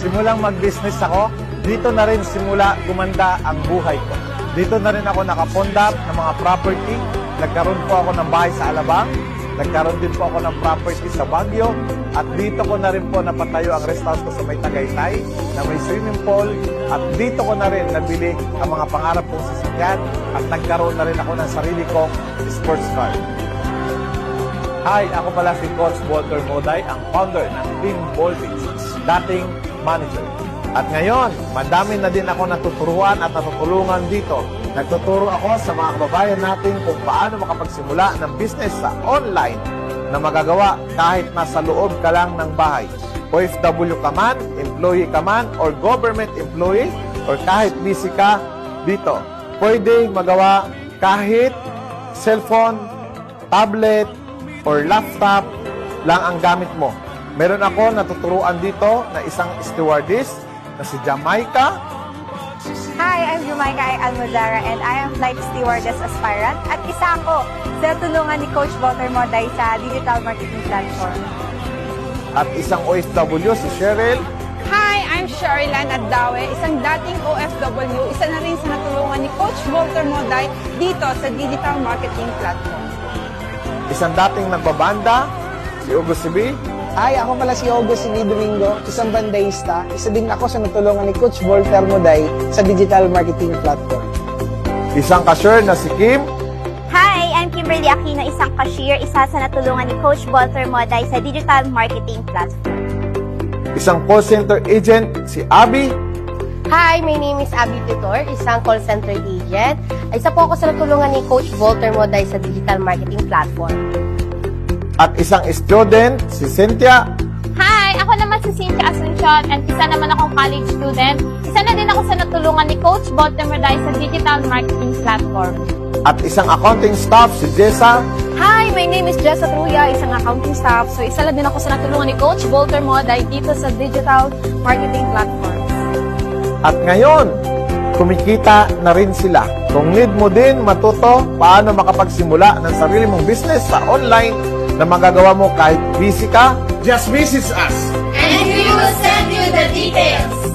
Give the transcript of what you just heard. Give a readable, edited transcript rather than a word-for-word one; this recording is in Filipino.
simulang mag-business ako, dito na rin simula gumanda ang buhay ko. Dito na rin ako nakapondap ng mga property. Nagkaroon po ako ng bahay sa Alabang. Nagkaroon din po ako ng property sa Baguio. At dito ko na rin po napatayo ang rest house ko sa may Tagaytay na may swimming pool. At dito ko na rin nabili ang mga pangarap kong sasakyan. At nagkaroon na rin ako ng sarili kong sports car. Hi, ako pala si Coach Walter Moday, ang founder ng Team Voltage, dating manager. At ngayon, madami na din ako natuturuan at natutulungan dito. Nagtuturo ako sa mga kababayan natin kung paano makapagsimula ng business sa online na magagawa kahit nasa loob ka lang ng bahay. OFW ka man, employee ka man, or government employee, or kahit busy ka dito. Pwede magawa kahit cellphone, tablet, or laptop lang ang gamit mo. Meron ako natuturuan dito na isang stewardess na si Jamaica. Hi, I'm Jamaica Almodara and I am flight stewardess aspirant at isa ako sa tulungan ni Coach Walter Moday sa digital marketing platform. At isang OFW si Cheryl. Hi, I'm Sherylan Addawe, isang dating OFW, isa na rin sa natulungan ni Coach Walter Moday dito sa digital marketing platform. Isang dating nagbabanda, si Hugo Sibi. Hi, ako pala si August Sibi Domingo, isang bandayista. Isa din ako sa natulungan ni Coach Walter Moday sa digital marketing platform. Isang cashier na si Kim. Hi, I'm Kimberly Aquino, isang cashier, isa sa natulungan ni Coach Walter Moday sa digital marketing platform. Isang call center agent si Abby. Hi, my name is Abby Tutor, isang call center agent. Isa po ako sa natulungan ni Coach Walter Moday sa digital marketing platform. At isang student si Cynthia. Hi! Ako naman si Cynthia Asuncion and isa naman akong college student. Isa na din ako sa natulungan ni Coach Walter Moday sa digital marketing platform. At isang accounting staff si Jessa. Hi, my name is Jessa Truya, isang accounting staff. So isa lang din ako sa natulungan ni Coach Walter Moday dito sa digital marketing platforms. At ngayon, kumikita na rin sila. Kung need mo din matuto paano makapagsimula ng sarili mong business sa online na magagawa mo kahit busy ka, just visit us. And we will send you the details.